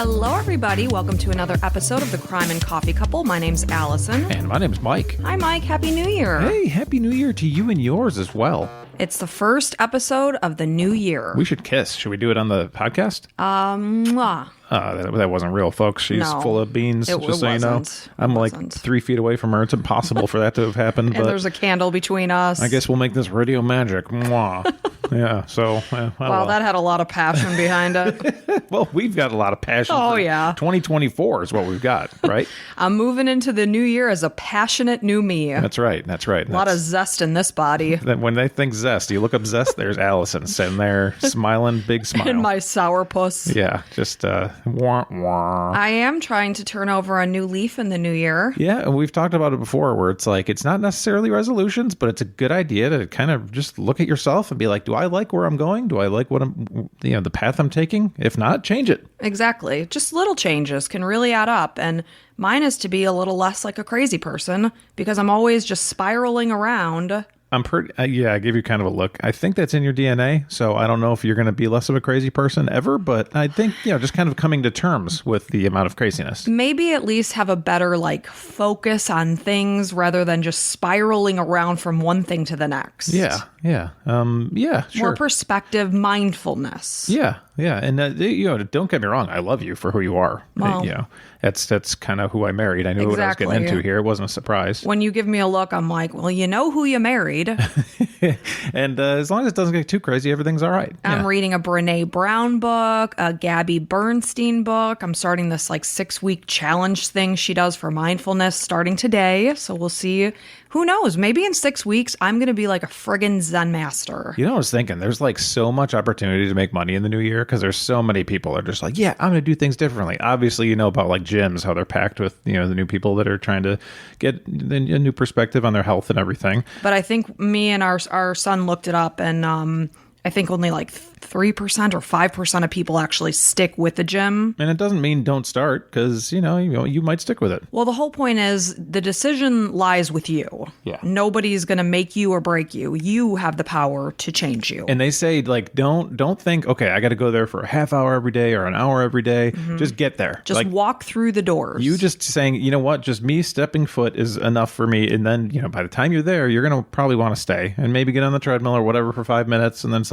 Hello, everybody. Welcome to another episode of the Crime and Coffee Couple. My name's Allison. And my name's Mike. Hi, Mike. Happy New Year. Hey, Happy New Year to you and yours as well. It's the first episode of the new year. We should kiss. Should we do it on the podcast? Mwah. That wasn't real, folks. She's full of beans, just so you know. I'm like 3 feet away from her. It's impossible for that to have happened. And there's a candle between us. I guess we'll make this radio magic. Mwah. Yeah, so... Wow, that had a lot of passion behind it. Well, we've got a lot of passion. Oh, yeah. 2024 is what we've got, right? I'm moving into the new year as a passionate new me. That's right. A lot of zest in this body. When they think zest, you look up zest, there's Allison sitting there, smiling, big smile. And my sourpuss. Yeah, just... wah, wah. I am trying to turn over a new leaf in the new year. Yeah, and we've talked about it before where it's like, it's not necessarily resolutions, but it's a good idea to kind of just look at yourself and be like, do I like where I'm going? Do I like what the path I'm taking? If not, change it. Exactly. Just little changes can really add up. And mine is to be a little less like a crazy person because I'm always just spiraling around. I'm pretty, I gave you kind of a look. I think that's in your DNA, so I don't know if you're going to be less of a crazy person ever, but I think, just kind of coming to terms with the amount of craziness. Maybe at least have a better, focus on things rather than just spiraling around from one thing to the next. Yeah. Sure. More perspective, mindfulness. Yeah. And, don't get me wrong. I love you for who you are. Well, that's kind of who I married. I knew what I was getting into here. It wasn't a surprise. When you give me a look, I'm like, well, you know who you married. And as long as it doesn't get too crazy, everything's all right. I'm reading a Brene Brown book, a Gabby Bernstein book. I'm starting this 6-week challenge thing she does for mindfulness starting today. So we'll see. Who knows? Maybe in 6 weeks, I'm going to be like a friggin' Zen master. You know what I was thinking? There's so much opportunity to make money in the new year because there's so many people that are just like, yeah, I'm going to do things differently. Obviously, about gyms, how they're packed with, the new people that are trying to get a new perspective on their health and everything. But I think me and our son looked it up and I think only 3% or 5% of people actually stick with the gym. And it doesn't mean don't start because, you might stick with it. Well, the whole point is the decision lies with you. Yeah. Nobody's going to make you or break you. You have the power to change you. And they say, don't think, okay, I got to go there for a half hour every day or an hour every day. Mm-hmm. Just get there. Just walk through the doors. You just saying, you know what, just me stepping foot is enough for me. And then, by the time you're there, you're going to probably want to stay and maybe get on the treadmill or whatever for 5 minutes. And then it's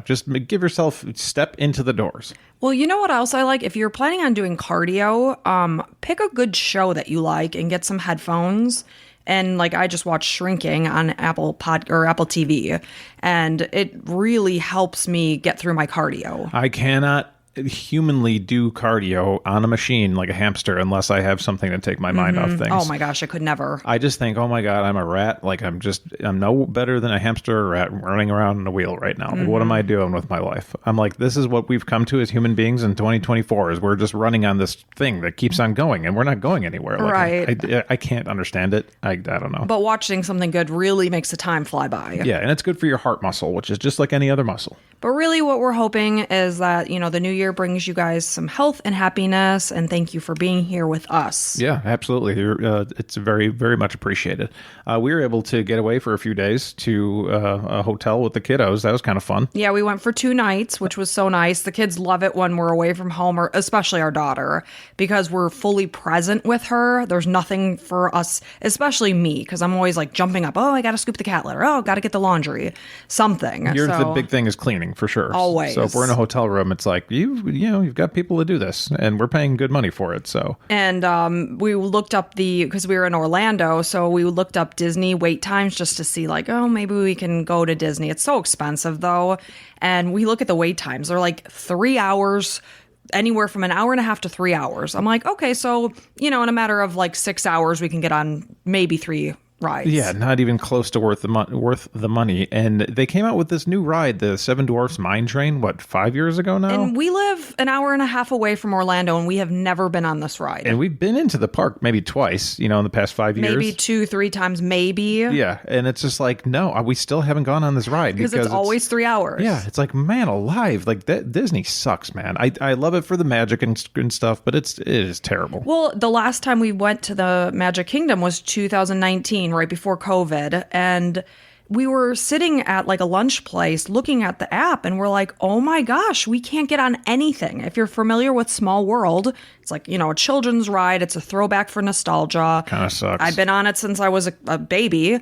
just give yourself step into the doors. Well, you know what else I like? If you're planning on doing cardio, pick a good show that you like and get some headphones. And I just watched Shrinking on Apple TV, and it really helps me get through my cardio. I cannot humanly do cardio on a machine like a hamster unless I have something to take my mind off things. Oh my gosh, I could never. I just think, oh my God, I'm a rat. I'm no better than a hamster or a rat running around in a wheel right now. What am I doing with my life? I'm like, this is what we've come to as human beings in 2024 is we're just running on this thing that keeps on going and we're not going anywhere. Right. I can't understand it. I don't know. But watching something good really makes the time fly by. Yeah, and it's good for your heart muscle, which is just like any other muscle. But really what we're hoping is that, the new year brings you guys some health and happiness, and thank you for being here with us. Yeah, absolutely. It's very, very much appreciated. We were able to get away for a few days to a hotel with the kiddos. That was kind of fun. Yeah, we went for 2 nights, which was so nice. The kids love it when we're away from home, or especially our daughter, because we're fully present with her. There's nothing for us, especially me, because I'm always jumping up. Oh, I got to scoop the cat litter. Oh, got to get the laundry. Something. The big thing is cleaning. For sure. Always. So if we're in a hotel room, it's like, you've got people to do this and we're paying good money for it. So. And we looked up because we were in Orlando. So we looked up Disney wait times just to see maybe we can go to Disney. It's so expensive though. And we look at the wait times. They're 3 hours, anywhere from an hour and a half to 3 hours. I'm like, okay, so, in a matter of 6 hours, we can get on maybe 3 rides. Yeah, not even close to worth the money. And they came out with this new ride, the Seven Dwarfs Mine Train, 5 years ago now? And we live an hour and a half away from Orlando, and we have never been on this ride. And we've been into the park maybe twice, in the past 5 years. Maybe 2-3 times, maybe. Yeah, and it's just no, we still haven't gone on this ride. Because it's always 3 hours. Yeah, it's man alive. Disney sucks, man. I love it for the magic and stuff, but it is terrible. Well, the last time we went to the Magic Kingdom was 2019, right before COVID, and we were sitting at like a lunch place looking at the app and we're like, oh my gosh, we can't get on anything. If you're familiar with Small World, it's like, a children's ride. It's a throwback for nostalgia. Kind of sucks. I've been on it since I was a baby.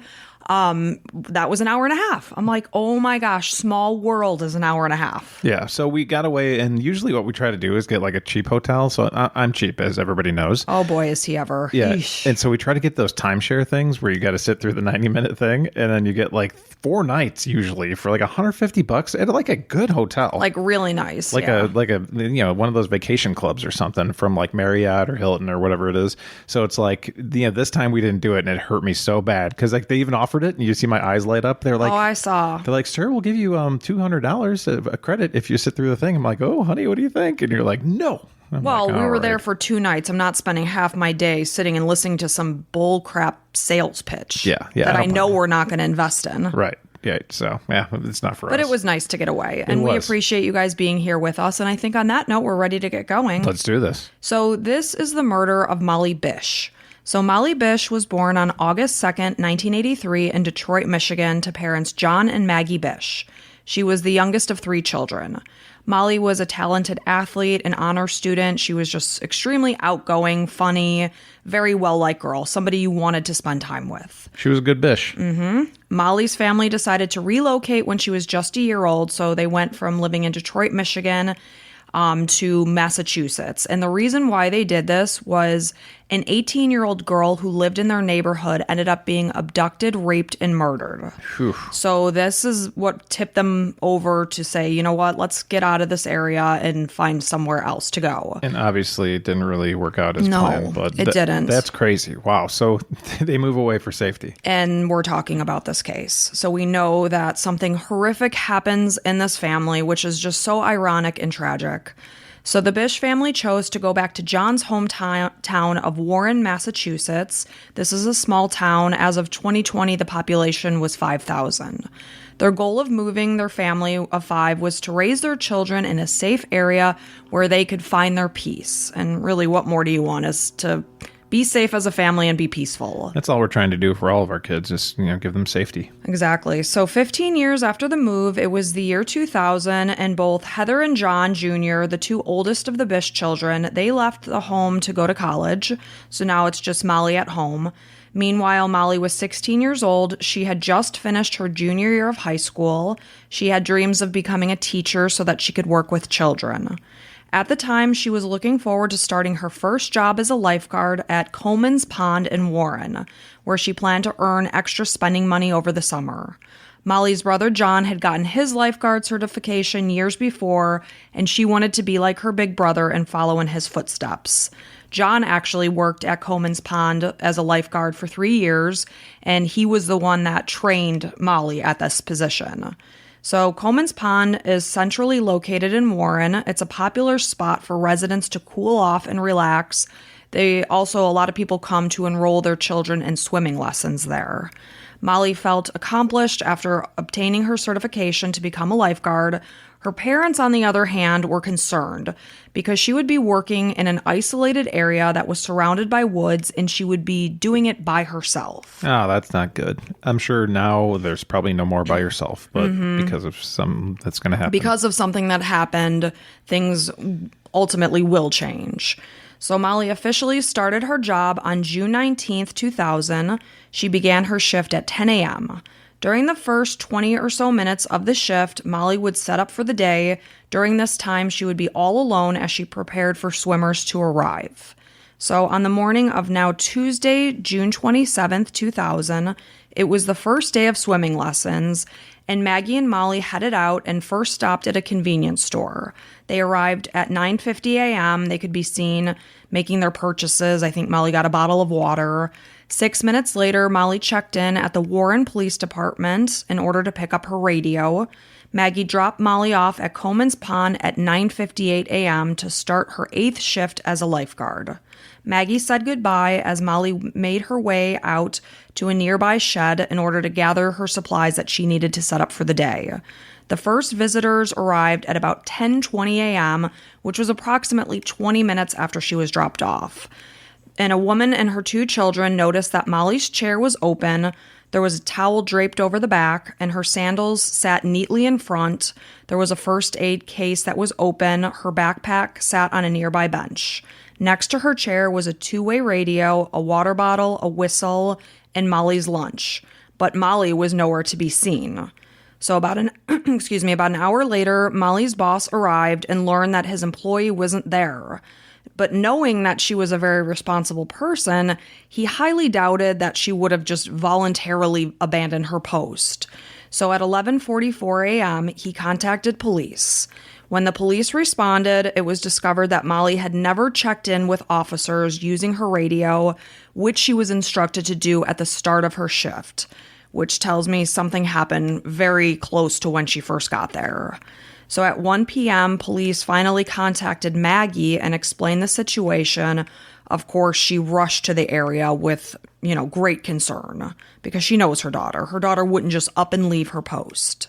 That was an hour and a half. I'm like, oh my gosh, Small World is an hour and a half. Yeah. So we got away, and usually what we try to do is get like a cheap hotel. So I'm cheap, as everybody knows. Oh boy, is he ever. Yeah. Eesh. And so we try to get those timeshare things where you got to sit through the 90-minute thing, and then you get like 4 nights usually for like $150 at like a good hotel. Like really nice. Like a one of those vacation clubs or something from like Marriott or Hilton or whatever it is. So it's like, this time we didn't do it, and it hurt me so bad because like they even offered it, and you see my eyes light up. They're like, oh, I saw. They're like, sir, we'll give you $200 of a credit if you sit through the thing. I'm like, oh, honey, what do you think? And you're like, no. Well, like, we were right. there for 2 nights. I'm not spending half my day sitting and listening to some bull crap sales pitch. Yeah, that I know we're not going to invest in. Right. Yeah. So yeah, it's not for us. But it was nice to get away, and we was. appreciate you guys being here with us. And I think on that note, we're ready to get going. Let's do this. So this is the murder of Molly Bish. So Molly Bish was born on August 2nd, 1983 in Detroit, Michigan to parents John and Maggie Bish. She was the youngest of 3 children. Molly was a talented athlete, an honor student. She was just extremely outgoing, funny, very well-liked girl, somebody you wanted to spend time with. She was a good bish. Mm-hmm. Molly's family decided to relocate when she was just a year old, so they went from living in Detroit, Michigan, to Massachusetts. And the reason why they did this was an 18-year-old girl who lived in their neighborhood ended up being abducted, raped, and murdered. Whew. So this is what tipped them over to say, you know what, let's get out of this area and find somewhere else to go. And obviously it didn't really work out as planned. But it didn't. That's crazy. Wow. So they move away for safety. And we're talking about this case. So we know that something horrific happens in this family, which is just so ironic and tragic. So the Bish family chose to go back to John's hometown of Warren, Massachusetts. This is a small town. As of 2020, the population was 5,000. Their goal of moving their family of 5 was to raise their children in a safe area where they could find their peace. And really, what more do you want is to be safe as a family and be peaceful. That's all we're trying to do for all of our kids is, give them safety. Exactly. So 15 years after the move, it was the year 2000, and both Heather and John Jr., the 2 oldest of the Bish children, they left the home to go to college. So now it's just Molly at home. Meanwhile, Molly was 16 years old. She had just finished her junior year of high school. She had dreams of becoming a teacher so that she could work with children. At the time, she was looking forward to starting her first job as a lifeguard at Comins Pond in Warren, where she planned to earn extra spending money over the summer. Molly's brother John had gotten his lifeguard certification years before, and she wanted to be like her big brother and follow in his footsteps. John actually worked at Comins Pond as a lifeguard for 3 years, and he was the one that trained Molly at this position. So Comins Pond is centrally located in Warren. It's a popular spot for residents to cool off and relax. A lot of people come to enroll their children in swimming lessons there. Molly felt accomplished after obtaining her certification to become a lifeguard. Her parents, on the other hand, were concerned because she would be working in an isolated area that was surrounded by woods, and she would be doing it by herself. Oh, that's not good. I'm sure now there's probably no more by yourself, but because of something that's going to happen. Because of something that happened, things ultimately will change. So Molly officially started her job on June 19th, 2000. She began her shift at 10 a.m. During the first 20 or so minutes of the shift, Molly would set up for the day. During this time, she would be all alone as she prepared for swimmers to arrive. So on the morning of now Tuesday, June 27th, 2000, it was the first day of swimming lessons, and Maggie and Molly headed out and first stopped at a convenience store. They arrived at 9:50 a.m. They could be seen making their purchases. I think Molly got a bottle of water. 6 minutes later, Molly checked in at the Warren Police Department in order to pick up her radio. Maggie dropped Molly off at Comins Pond at 9:58 a.m. to start her 8th shift as a lifeguard. Maggie said goodbye as Molly made her way out to a nearby shed in order to gather her supplies that she needed to set up for the day. The first visitors arrived at about 10:20 a.m., which was approximately 20 minutes after she was dropped off. And a woman and her 2 children noticed that Molly's chair was open. There was a towel draped over the back, and her sandals sat neatly in front. There was a first aid case that was open. Her backpack sat on a nearby bench. Next to her chair was a two-way radio, a water bottle, a whistle, and Molly's lunch. But Molly was nowhere to be seen. So about an hour later, Molly's boss arrived and learned that his employee wasn't there. But knowing that she was a very responsible person, he highly doubted that she would have just voluntarily abandoned her post. So at 11:44 a.m., he contacted police. When the police responded, it was discovered that Molly had never checked in with officers using her radio, which she was instructed to do at the start of her shift, which tells me something happened very close to when she first got there. So at 1 p.m., police finally contacted Maggie and explained the situation. Of course, she rushed to the area with, great concern because she knows her daughter. Her daughter wouldn't just up and leave her post.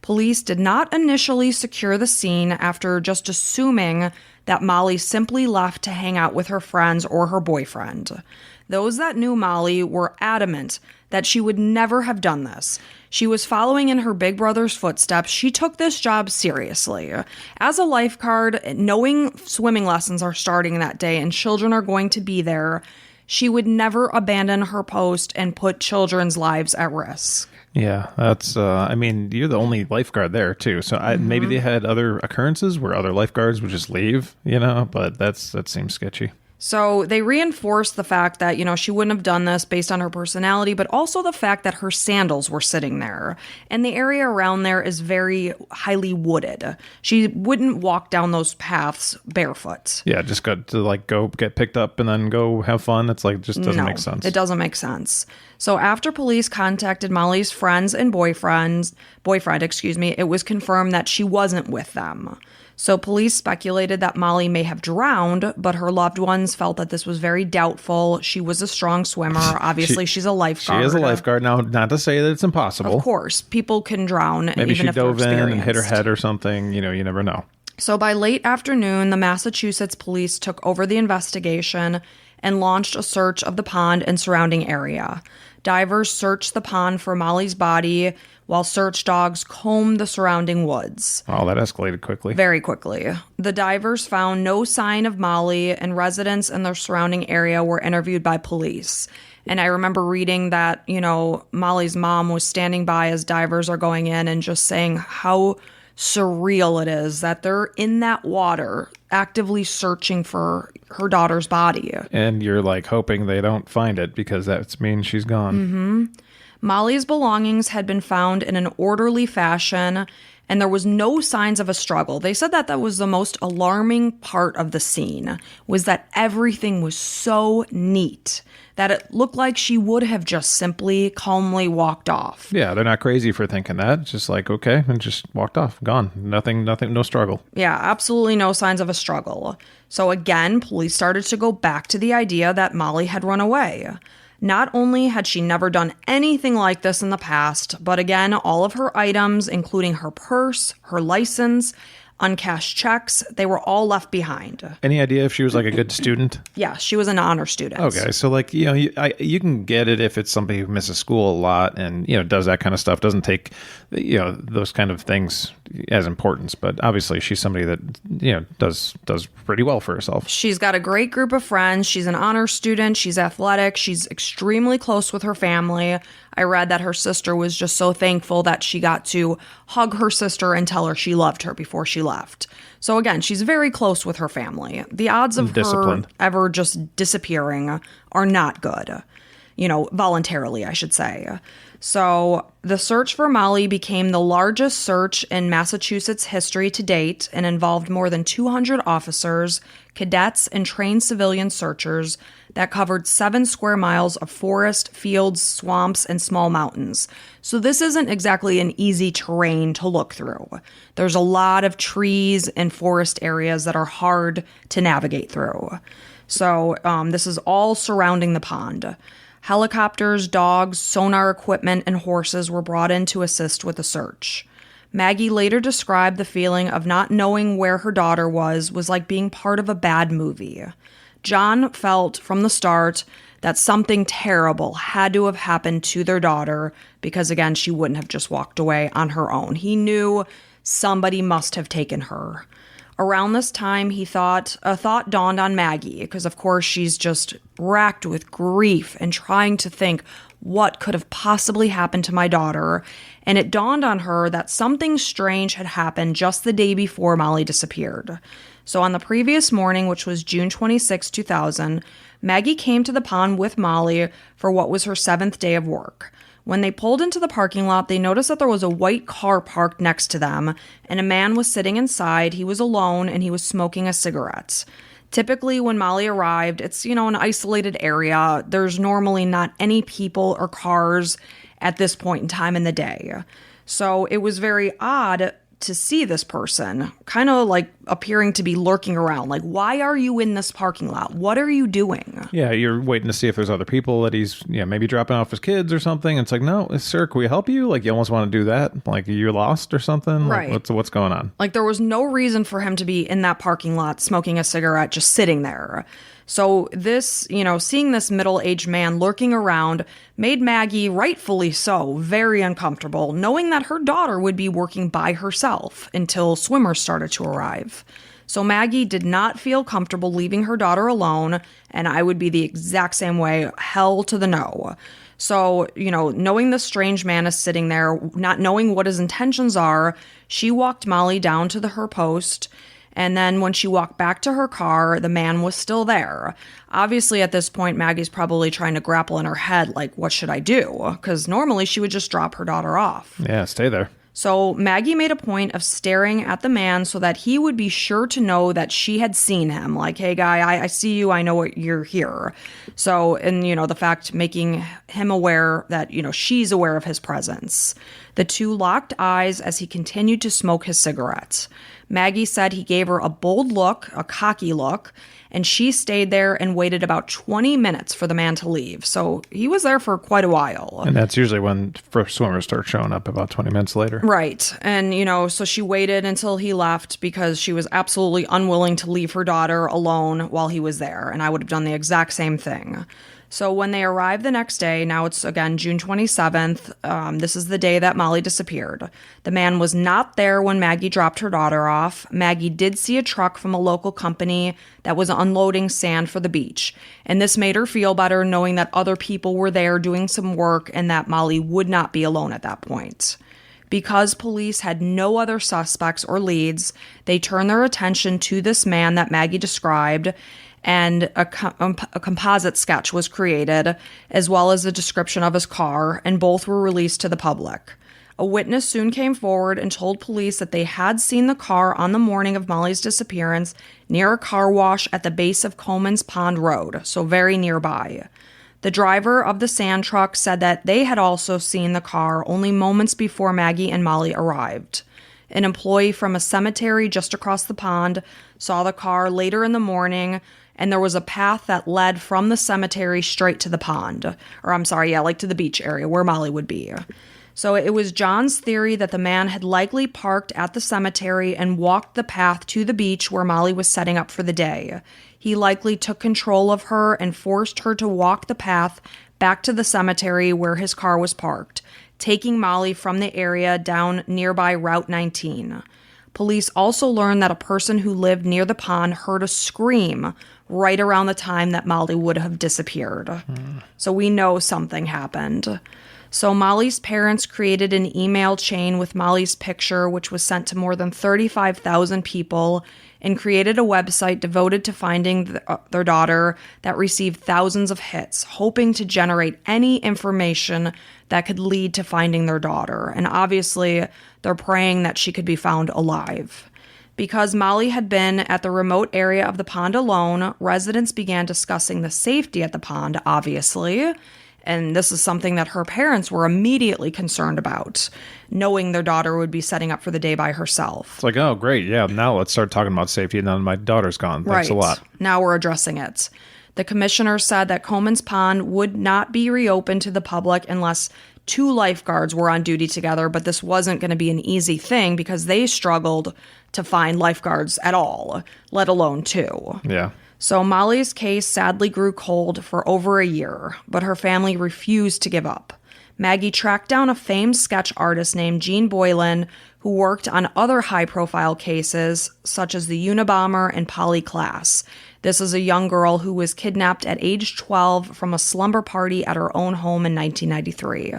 Police did not initially secure the scene after just assuming that Molly simply left to hang out with her friends or her boyfriend. Those that knew Molly were adamant that she would never have done this. She was following in her big brother's footsteps. She took this job seriously. As a lifeguard, knowing swimming lessons are starting that day and children are going to be there, she would never abandon her post and put children's lives at risk. Yeah, that's, you're the only lifeguard there, too. So maybe they had other occurrences where other lifeguards would just leave, but that seems sketchy. So they reinforced the fact that, she wouldn't have done this based on her personality, but also the fact that her sandals were sitting there. And the area around there is very highly wooded. She wouldn't walk down those paths barefoot. Yeah, just got to go get picked up and then go have fun. It's just doesn't make sense. It doesn't make sense. So after police contacted Molly's friends and boyfriend, it was confirmed that she wasn't with them. So police speculated that Molly may have drowned, but her loved ones felt that this was very doubtful. She was a strong swimmer. Obviously, she's a lifeguard. She is a lifeguard. Now, not to say that it's impossible. Of course. People can drown. Maybe even she if dove in they're and hit her head or something. You never know. So by late afternoon, the Massachusetts police took over the investigation and launched a search of the pond and surrounding area. Divers searched the pond for Molly's body, while search dogs combed the surrounding woods. Oh, that escalated quickly. Very quickly. The divers found no sign of Molly, and residents in the surrounding area were interviewed by police. And I remember reading that, Molly's mom was standing by as divers are going in and just saying how surreal it is that they're in that water actively searching for her daughter's body. And you're hoping they don't find it because that means she's gone. Mm-hmm. Molly's belongings had been found in an orderly fashion, and there was no signs of a struggle. They said that was the most alarming part of the scene, was that everything was so neat that it looked like she would have just simply calmly walked off. Yeah, they're not crazy for thinking that. It's just okay, and just walked off, gone. Nothing, no struggle. Yeah, absolutely no signs of a struggle. So again, police started to go back to the idea that Molly had run away. Not only had she never done anything like this in the past, but again, all of her items, including her purse, her license, uncashed checks, they were all left behind. Any idea if she was a good student? Yeah, she was an honor student. Okay, so you can get it if it's somebody who misses school a lot and does that kind of stuff, doesn't take those kind of things as importance, but obviously she's somebody that does pretty well for herself. She's got a great group of friends. She's an honor student. She's athletic. She's extremely close with her family. I read that her sister was just so thankful that she got to hug her sister and tell her she loved her before she left. So again, she's very close with her family. The odds of her ever just disappearing are not good. Voluntarily, I should say. So the search for Molly became the largest search in Massachusetts history to date and involved more than 200 officers, cadets, and trained civilian searchers that covered 7 square miles of forest, fields, swamps, and small mountains. So this isn't exactly an easy terrain to look through. There's a lot of trees and forest areas that are hard to navigate through. So this is all surrounding the pond. Helicopters, dogs, sonar equipment, and horses were brought in to assist with the search. Maggie later described the feeling of not knowing where her daughter was like being part of a bad movie. John felt from the start that something terrible had to have happened to their daughter because, again, she wouldn't have just walked away on her own. He knew somebody must have taken her. Around this time, a thought dawned on Maggie because, of course, she's just racked with grief and trying to think what could have possibly happened to my daughter. And it dawned on her that something strange had happened just the day before Molly disappeared. So on the previous morning, which was June 26, 2000, Maggie came to the pond with Molly for what was her 7th day of work. When they pulled into the parking lot, they noticed that there was a white car parked next to them, and a man was sitting inside. He was alone, and he was smoking a cigarette. Typically, when Molly arrived, it's, an isolated area. There's normally not any people or cars at this point in time in the day. So it was very odd to see this person kind of like appearing to be lurking around. Like, why are you in this parking lot? What are you doing? Yeah, you're waiting to see if there's other people that he's, maybe dropping off his kids or something. It's like, no, sir, can we help you? Like, you almost want to do that? Like, you're lost or something? Right. Like, what's going on? Like, there was no reason for him to be in that parking lot smoking a cigarette, just sitting there. So this, seeing this middle-aged man lurking around made Maggie, rightfully so, very uncomfortable, knowing that her daughter would be working by herself until swimmers started to arrive. So Maggie did not feel comfortable leaving her daughter alone, and I would be the exact same way, hell to the no. So, knowing the strange man is sitting there, not knowing what his intentions are, she walked Molly down to her post. And then when she walked back to her car, the man was still there. Obviously, at this point, Maggie's probably trying to grapple in her head, like, what should I do? Because normally she would just drop her daughter off. Yeah, stay there. So Maggie made a point of staring at the man so that he would be sure to know that she had seen him. Like, hey, guy, I see you. I know what you're here. So, and, the fact making him aware that, she's aware of his presence. The two locked eyes as he continued to smoke his cigarettes. Maggie said he gave her a bold look, a cocky look, and she stayed there and waited about 20 minutes for the man to leave. So he was there for quite a while. And that's usually when first swimmers start showing up, about 20 minutes later. Right. And, so she waited until he left because she was absolutely unwilling to leave her daughter alone while he was there. And I would have done the exact same thing. So when they arrived the next day, now it's again June 27th, this is the day that Molly disappeared. The man was not there when Maggie dropped her daughter off. Maggie did see a truck from a local company that was unloading sand for the beach. And this made her feel better knowing that other people were there doing some work and that Molly would not be alone at that point. Because police had no other suspects or leads, they turned their attention to this man that Maggie described, and a composite sketch was created, as well as a description of his car, and both were released to the public. A witness soon came forward and told police that they had seen the car on the morning of Molly's disappearance near a car wash at the base of Comins Pond Road, so very nearby. The driver of the sand truck said that they had also seen the car only moments before Maggie and Molly arrived. An employee from a cemetery just across the pond saw the car later in the morning, and there was a path that led from the cemetery straight to the pond. To the beach area where Molly would be. So it was John's theory that the man had likely parked at the cemetery and walked the path to the beach where Molly was setting up for the day. He likely took control of her and forced her to walk the path back to the cemetery where his car was parked, taking Molly from the area down nearby Route 19. Police also learned that a person who lived near the pond heard a scream right around the time that Molly would have disappeared. So we know something happened. So Molly's parents created an email chain with Molly's picture, which was sent to more than 35,000 people, and created a website devoted to finding their daughter that received thousands of hits, hoping to generate any information that could lead to finding their daughter. And obviously, they're praying that she could be found alive. Because Molly had been at the remote area of the pond alone, residents began discussing the safety at the pond, obviously. And this is something that her parents were immediately concerned about, knowing their daughter would be setting up for the day by herself. It's like, oh, great. Yeah, now let's start talking about safety. And then my daughter's gone. Thanks a lot. Now we're addressing it. The commissioner said that Comins Pond would not be reopened to the public unless 2 lifeguards were on duty together, but this wasn't going to be an easy thing because they struggled to find lifeguards at all, let alone 2. Yeah. So Molly's case sadly grew cold for over a year, but her family refused to give up. Maggie tracked down a famed sketch artist named Jean Boylan, who worked on other high-profile cases, such as the Unabomber and Polly Klaas. This is a young girl who was kidnapped at age 12 from a slumber party at her own home in 1993.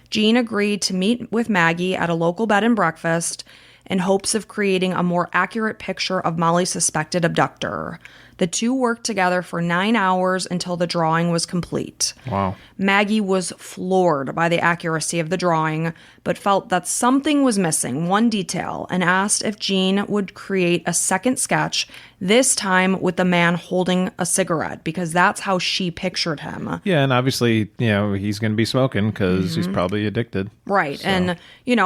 Jean agreed to meet with Maggie at a local bed and breakfast in hopes of creating a more accurate picture of Molly's suspected abductor. The two worked together for 9 hours until the drawing was complete. Wow. Maggie was floored by the accuracy of the drawing, but felt that something was missing, one detail, and asked if Jean would create a second sketch, this time with the man holding a cigarette, because that's how she pictured him. Yeah, and obviously, he's going to be smoking because he's probably addicted. Right. So. And,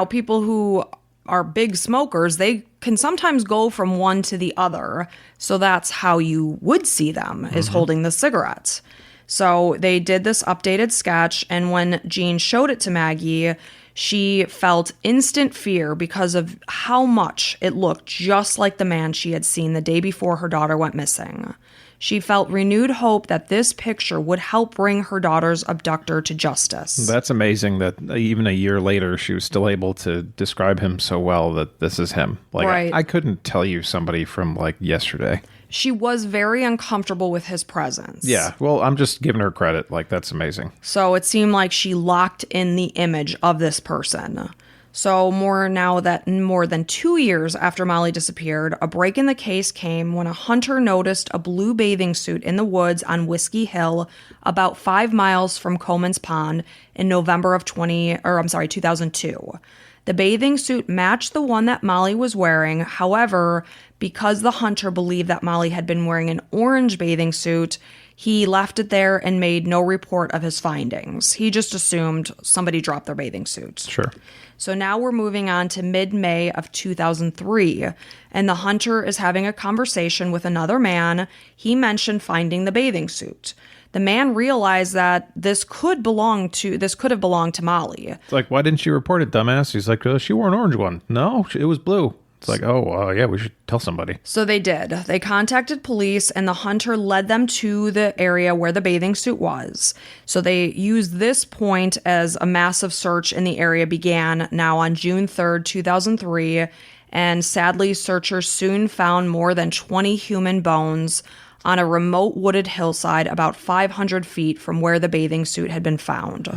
people who are big smokers, they can sometimes go from one to the other. So that's how you would see them, is holding the cigarettes. So they did this updated sketch, and when Jean showed it to Maggie, she felt instant fear because of how much it looked just like the man she had seen the day before her daughter went missing. She felt renewed hope that this picture would help bring her daughter's abductor to justice. That's amazing that even a year later, she was still able to describe him so well that this is him. Right. I couldn't tell you somebody from yesterday. She was very uncomfortable with his presence. Yeah, well, I'm just giving her credit. That's amazing. So it seemed like she locked in the image of this person. So more than 2 years after Molly disappeared, a break in the case came when a hunter noticed a blue bathing suit in the woods on Whiskey Hill, about 5 miles from Comins Pond, in November of 2002. The bathing suit matched the one that Molly was wearing. However, because the hunter believed that Molly had been wearing an orange bathing suit, he left it there and made no report of his findings. He just assumed somebody dropped their bathing suit. Sure. So now we're moving on to mid-May of 2003, and the hunter is having a conversation with another man. He mentioned finding the bathing suit. The man realized that this could have belonged to Molly. It's like, why didn't she report it, dumbass? He's like, she wore an orange one. No, it was blue. It's like, yeah, we should tell somebody. So they did. They contacted police, and the hunter led them to the area where the bathing suit was. So they used this point as a massive search in the area began now on June 3rd, 2003, and sadly, searchers soon found more than 20 human bones on a remote wooded hillside about 500 feet from where the bathing suit had been found.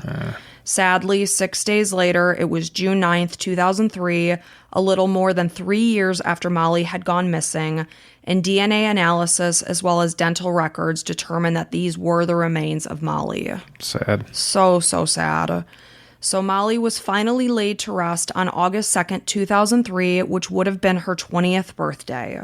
Sadly, 6 days later, it was June 9th, 2003, a little more than 3 years after Molly had gone missing, and DNA analysis as well as dental records determined that these were the remains of Molly. Sad. So sad. So Molly was finally laid to rest on August 2nd, 2003, which would have been her 20th birthday.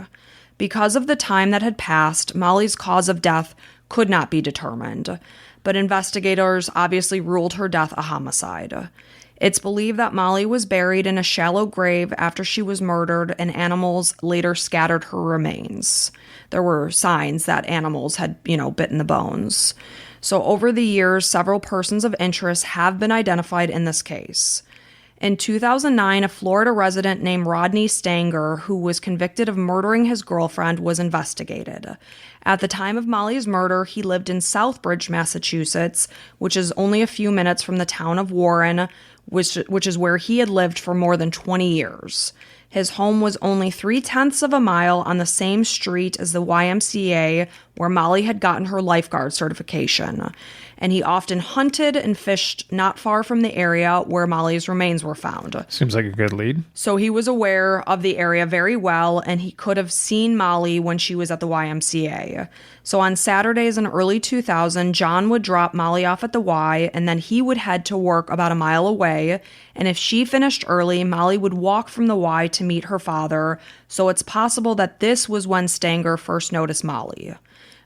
Because of the time that had passed, Molly's cause of death could not be determined, but investigators obviously ruled her death a homicide. It's believed that Molly was buried in a shallow grave after she was murdered, and animals later scattered her remains. There were signs that animals had, bitten the bones. So over the years, several persons of interest have been identified in this case. In 2009, a Florida resident named Rodney Stanger, who was convicted of murdering his girlfriend, was investigated. At the time of Molly's murder, he lived in Southbridge, Massachusetts, which is only a few minutes from the town of Warren, which is where he had lived for more than 20 years. His home was only 0.3 of a mile on the same street as the YMCA where Molly had gotten her lifeguard certification, and he often hunted and fished not far from the area where Molly's remains were found. Seems like a good lead. So he was aware of the area very well, and he could have seen Molly when she was at the YMCA. So on Saturdays in early 2000, John would drop Molly off at the Y, and then he would head to work about a mile away, and if she finished early, Molly would walk from the Y to meet her father, so it's possible that this was when Stanger first noticed Molly.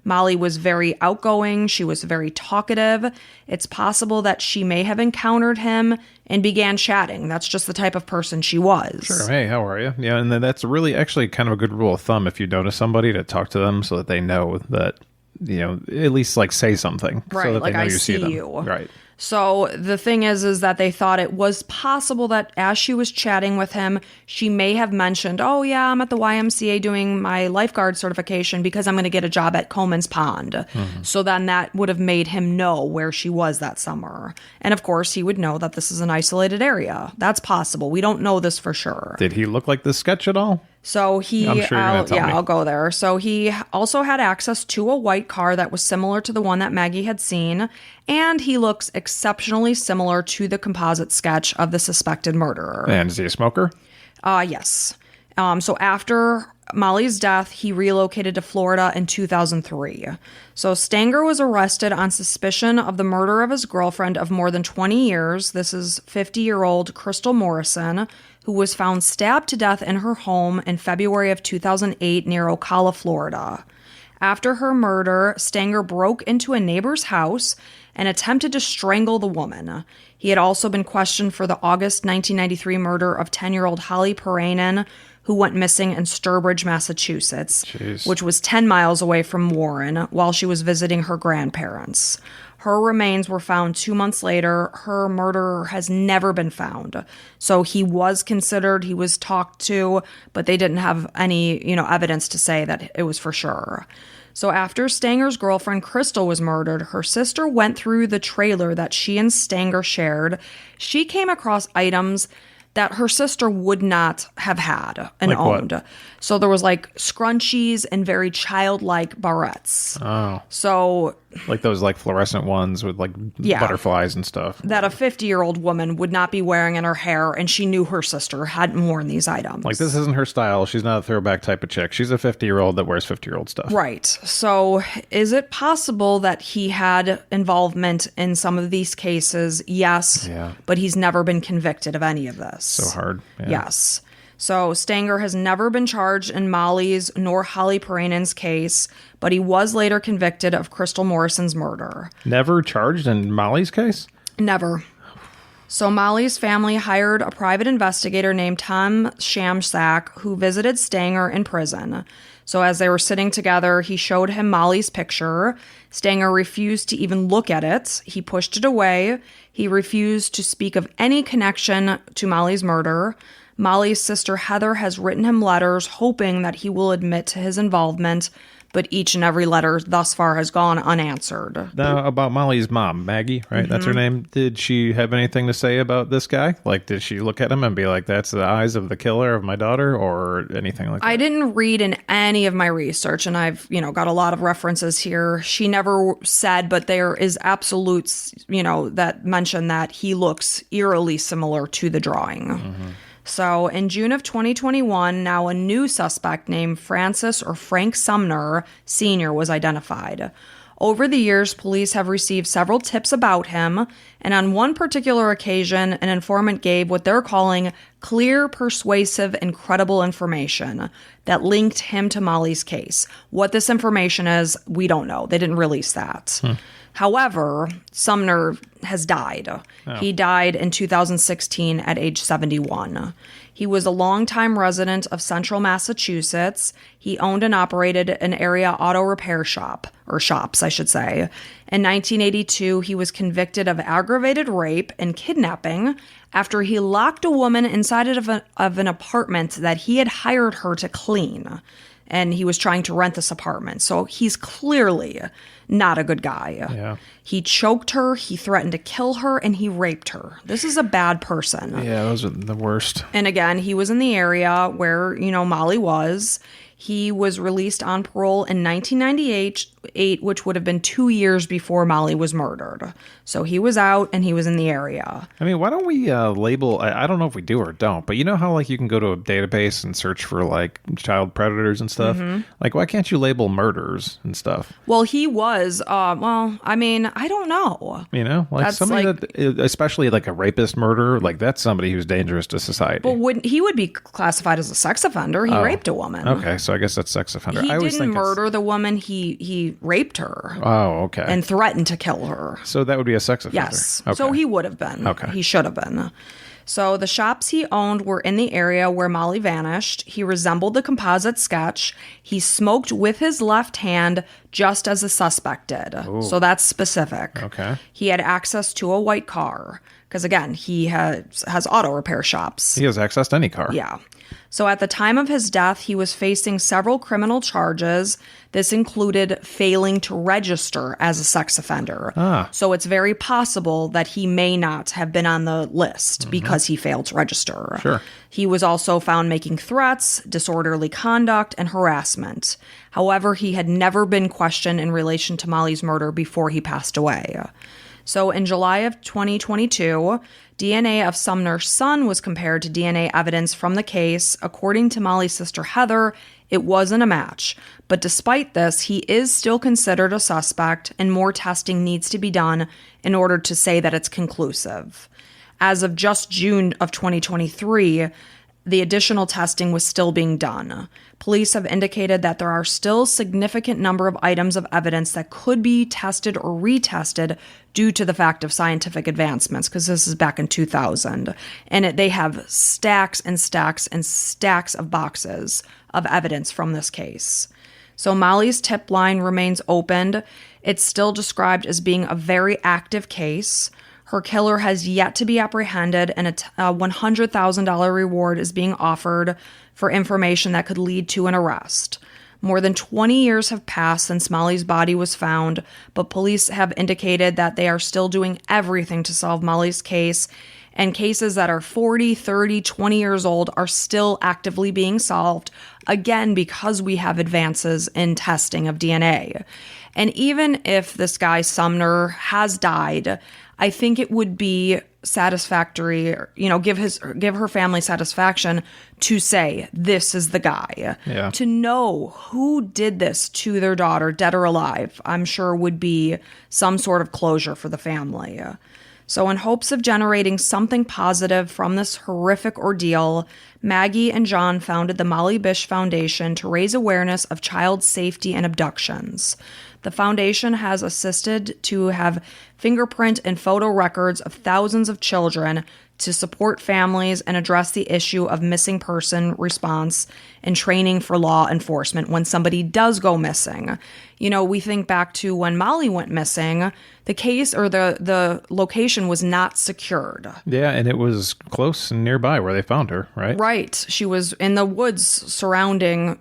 Molly was very outgoing. She was very talkative. It's possible that she may have encountered him and began chatting. That's just the type of person she was. Sure. Hey, how are you? Yeah, and then that's really actually kind of a good rule of thumb if you notice somebody to talk to them so that they know that, at least say something. Right, so that like they know I you see them. you. Right. So the thing is that they thought it was possible that as she was chatting with him, she may have mentioned, oh yeah, I'm at the YMCA doing my lifeguard certification because I'm going to get a job at Comins Pond. So then that would have made him know where she was that summer. And of course, he would know that this is an isolated area. That's possible. We don't know this for sure. Did he look like this sketch at all? So he, I'm sure you're gonna tell me. I'll go there. So he also had access to a white car that was similar to the one that Maggie had seen, and he looks exceptionally similar to the composite sketch of the suspected murderer. And is he a smoker? Yes. So after Molly's death, he relocated to Florida in 2003. So Stanger was arrested on suspicion of the murder of his girlfriend of more than 20 years. This is 50-year-old Crystal Morrison, who was found stabbed to death in her home in February of 2008 near Ocala, Florida. After her murder, Stanger broke into a neighbor's house and attempted to strangle the woman. He had also been questioned for the August 1993 murder of 10-year-old Holly Paranen, who went missing in Sturbridge, Massachusetts, which was 10 miles away from Warren, while she was visiting her grandparents. Her remains were found 2 months later. Her murderer has never been found. So he was considered, he was talked to, but they didn't have any, evidence to say that it was for sure. So after Stanger's girlfriend Crystal was murdered, her sister went through the trailer that she and Stanger shared. She came across items that her sister would not have had and like owned. What? So there was like scrunchies and very childlike barrettes. Oh. So like those like fluorescent ones with like butterflies and stuff. That a 50-year-old woman would not be wearing in her hair, and she knew her sister hadn't worn these items. Like, this isn't her style. She's not a throwback type of chick. She's a 50-year-old that wears 50-year-old stuff. Right. So is it possible that he had involvement in some of these cases? Yes. Yeah. But he's never been convicted of any of this. So hard. Yeah. Yes. So Stanger has never been charged in Molly's nor Holly Paranen's case, but he was later convicted of Crystal Morrison's murder. Never charged in Molly's case? Never. So Molly's family hired a private investigator named Tom Shamsack, who visited Stanger in prison. So as they were sitting together, he showed him Molly's picture. Stanger refused to even look at it. He pushed it away. He refused to speak of any connection to Molly's murder. Molly's sister Heather has written him letters hoping that he will admit to his involvement, but each and every letter thus far has gone unanswered. Now, about Molly's mom, Maggie, right? Mm-hmm. That's her name. Did she have anything to say about this guy? Like, did she look at him and be like, that's the eyes of the killer of my daughter, or anything like that? I didn't read in any of my research, and I've, got a lot of references here. She never said, but there is absolutes, that mention that he looks eerily similar to the drawing. Mm-hmm. So in June of 2021, now a new suspect named Francis or Frank Sumner Sr. was identified. Over the years, police have received several tips about him, and on one particular occasion, an informant gave what they're calling clear, persuasive, and credible information that linked him to Molly's case. What this information is, we don't know. They didn't release that. However, Sumner has died. Oh. He died in 2016 at age 71. He was a longtime resident of central Massachusetts. He owned and operated an area auto repair shop, or shops, I should say. In 1982, he was convicted of aggravated rape and kidnapping after he locked a woman inside of an apartment that he had hired her to clean. And he was trying to rent this apartment. So he's clearly not a good guy. Yeah. He choked her, he threatened to kill her, and he raped her. This is a bad person. Yeah, those are the worst. And again, he was in the area where, Molly was. He was released on parole in 1998, which would have been 2 years before Molly was murdered. So he was out and he was in the area. I mean, why don't we label, I don't know if we do or don't, but you know how like you can go to a database and search for like child predators and stuff? Mm-hmm. Like, why can't you label murders and stuff? Well, he was, I don't know. Like that's somebody that, especially like a rapist murderer, like that's somebody who's dangerous to society. But he would be classified as a sex offender. He raped a woman. Okay, so I guess that's sex offender. He didn't murder the woman. He raped her. Oh, okay. And threatened to kill her. So that would be a sex offender. Yes. Okay. So he would have been. Okay. He should have been. So the shops he owned were in the area where Molly vanished. He resembled the composite sketch. He smoked with his left hand just as the suspect did. Ooh. So that's specific. Okay. He had access to a white car because, again, he has auto repair shops. He has access to any car. Yeah. So at the time of his death, he was facing several criminal charges. This included failing to register as a sex offender. So it's very possible that he may not have been on the list because he failed to register. Sure. He was also found making threats, disorderly conduct, and harassment. However, he had never been questioned in relation to Molly's murder before he passed away. So in July of 2022, DNA of Sumner's son was compared to DNA evidence from the case. According to Molly's sister Heather, it wasn't a match. But despite this, he is still considered a suspect, and more testing needs to be done in order to say that it's conclusive. As of just June of 2023, the additional testing was still being done. Police have indicated that there are still significant number of items of evidence that could be tested or retested due to the fact of scientific advancements, because this is back in 2000. And they have stacks and stacks and stacks of boxes of evidence from this case. So Molly's tip line remains opened. It's still described as being a very active case. Her killer has yet to be apprehended, and a $100,000 reward is being offered for information that could lead to an arrest. More than 20 years have passed since Molly's body was found, but police have indicated that they are still doing everything to solve Molly's case, and cases that are 40, 30, 20 years old are still actively being solved, again, because we have advances in testing of DNA. And even if this guy Sumner has died, I think it would be satisfactory, give her family satisfaction to say, this is the guy. Yeah. To know who did this to their daughter, dead or alive, I'm sure would be some sort of closure for the family. So in hopes of generating something positive from this horrific ordeal, Maggie and John founded the Molly Bish Foundation to raise awareness of child safety and abductions. The foundation has assisted to have fingerprint and photo records of thousands of children to support families and address the issue of missing person response and training for law enforcement when somebody does go missing. We think back to when Molly went missing, the case or the location was not secured. Yeah, and it was close and nearby where they found her, right? Right. She was in the woods surrounding,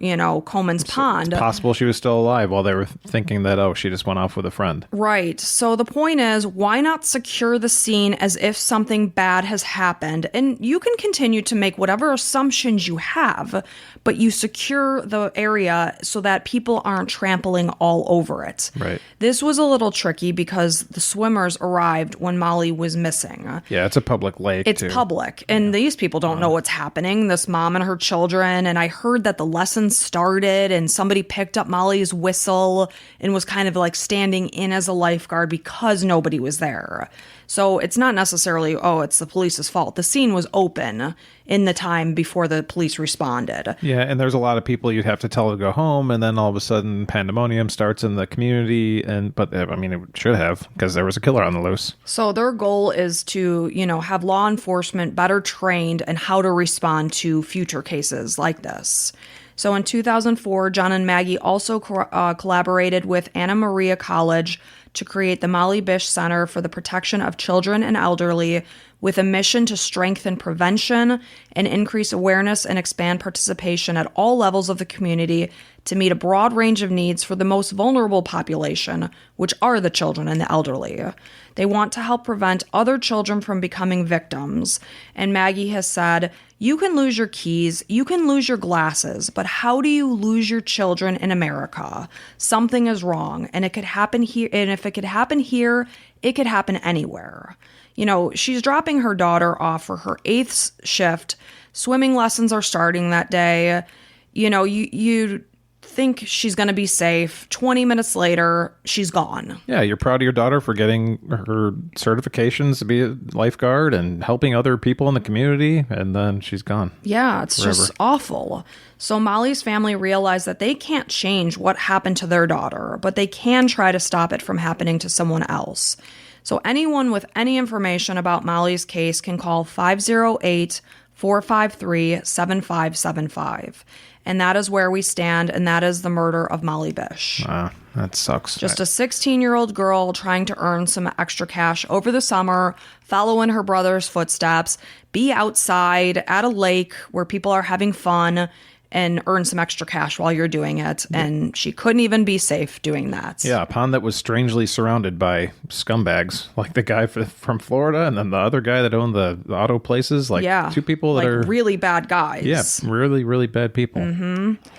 Comins Pond. It's possible she was still alive while they were thinking that, she just went off with a friend. Right. So the point is, why not secure the scene as if something bad has happened? And you can continue to make whatever assumptions you have, but you secure the area so that people aren't trampling all over it. Right. This was a little tricky because the swimmers arrived when Molly was missing. Yeah, it's a public lake. It's public, and these people don't know what's happening, this mom and her children, and I heard that the lesson started and somebody picked up Molly's whistle and was kind of like standing in as a lifeguard because nobody was there. So it's not necessarily, it's the police's fault. The scene was open in the time before the police responded. Yeah, and there's a lot of people you'd have to tell to go home, and then all of a sudden pandemonium starts in the community, but it should have, because there was a killer on the loose. So their goal is to, have law enforcement better trained in how to respond to future cases like this. So in 2004, John and Maggie also collaborated with Anna Maria College to create the Molly Bish Center for the Protection of Children and Elderly, with a mission to strengthen prevention and increase awareness and expand participation at all levels of the community to meet a broad range of needs for the most vulnerable population, which are the children and the elderly. They want to help prevent other children from becoming victims. And Maggie has said, you can lose your keys, you can lose your glasses, but how do you lose your children in America? Something is wrong, and it could happen here. And if it could happen here, it could happen anywhere. She's dropping her daughter off for her 8th shift. Swimming lessons are starting that day. You think she's going to be safe. 20 minutes later, she's gone. Yeah, you're proud of your daughter for getting her certifications to be a lifeguard and helping other people in the community, and then she's gone. Yeah, it's forever. Just awful. So Molly's family realized that they can't change what happened to their daughter, but they can try to stop it from happening to someone else. So anyone with any information about Molly's case can call 508-453-7575. And that is where we stand, and that is the murder of Molly Bish. That sucks. Just a 16-year-old girl trying to earn some extra cash over the summer, follow in her brother's footsteps, be outside at a lake where people are having fun, and earn some extra cash while you're doing it. And she couldn't even be safe doing that. Yeah, a pond that was strangely surrounded by scumbags, like the guy from Florida and then the other guy that owned the auto places. Like, two people that are really bad guys. Yeah, really, really bad people.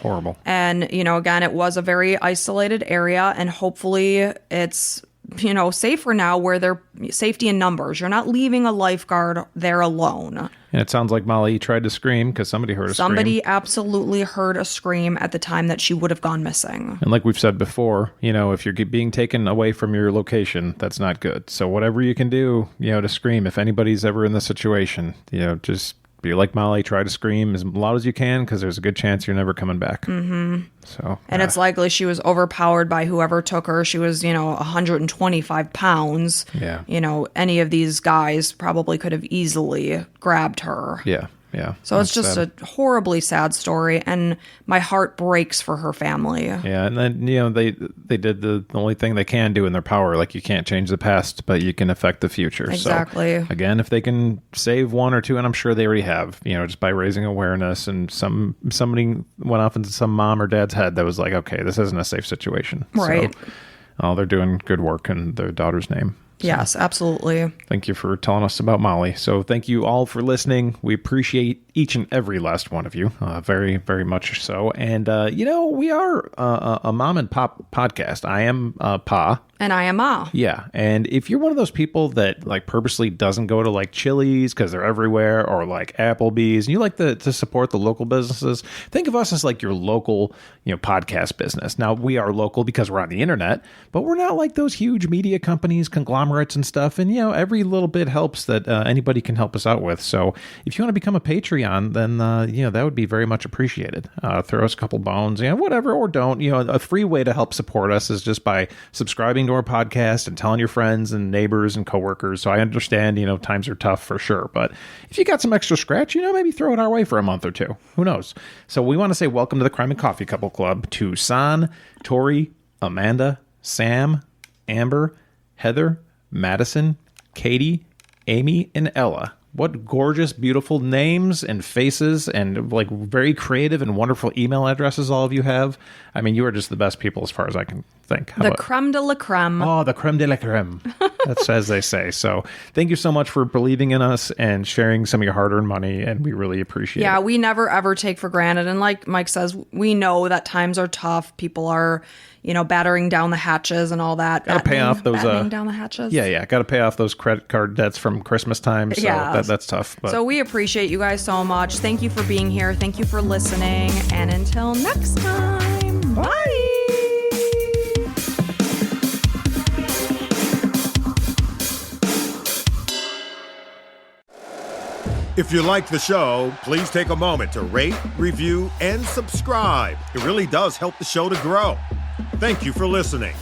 Horrible. And, again, it was a very isolated area, and hopefully it's safer now where they're safety in numbers. You're not leaving a lifeguard there alone. And it sounds like Molly tried to scream because somebody heard a scream. Somebody absolutely heard a scream at the time that she would have gone missing. And like we've said before, if you're being taken away from your location, that's not good. So whatever you can do, to scream, if anybody's ever in this situation, just be like Molly, try to scream as loud as you can because there's a good chance you're never coming back. So, and it's likely she was overpowered by whoever took her. She was, 125 pounds. Yeah. Any of these guys probably could have easily grabbed her. Yeah. Yeah. So it's just a horribly sad story, and my heart breaks for her family. Yeah, and then they did the only thing they can do in their power. Like, you can't change the past, but you can affect the future. Exactly. So again, if they can save one or two, and I'm sure they already have, just by raising awareness, and somebody went off into some mom or dad's head that was like, okay, this isn't a safe situation. Right. So, they're doing good work in their daughter's name. So, yes, absolutely. Thank you for telling us about Molly. So thank you all for listening. We appreciate each and every last one of you, very, very much so. And, we are a mom and pop podcast. I am Pa. And I am Ma. Yeah. And if you're one of those people that purposely doesn't go to Chili's because they're everywhere, or Applebee's, and you like to support the local businesses, think of us as your local, podcast business. Now, we are local because we're on the internet, but we're not like those huge media companies, conglomerates and stuff. And, every little bit helps that anybody can help us out with. So if you want to become a Patreon, then, that would be very much appreciated. Throw us a couple bones, whatever, or don't. A free way to help support us is just by subscribing to our podcast and telling your friends and neighbors and coworkers. So I understand, times are tough for sure. But if you got some extra scratch, maybe throw it our way for a month or two. Who knows? So we want to say welcome to the Crime and Coffee Couple Club to San, Tori, Amanda, Sam, Amber, Heather, Madison, Katie, Amy, and Ella. What gorgeous, beautiful names and faces and very creative and wonderful email addresses all of you have. I mean, you are just the best people as far as I can think. The creme de la creme. Oh, the creme de la creme. That's as they say. So thank you so much for believing in us and sharing some of your hard-earned money, and we really appreciate it. Yeah, we never, ever take for granted. And like Mike says, we know that times are tough. People are, battering down the hatches and all that. Got to pay off those... Battening down the hatches? Yeah. Got to pay off those credit card debts from Christmas time. So that's tough. But. So we appreciate you guys so much. Thank you for being here. Thank you for listening. And until next time, bye! If you like the show, please take a moment to rate, review, and subscribe. It really does help the show to grow. Thank you for listening.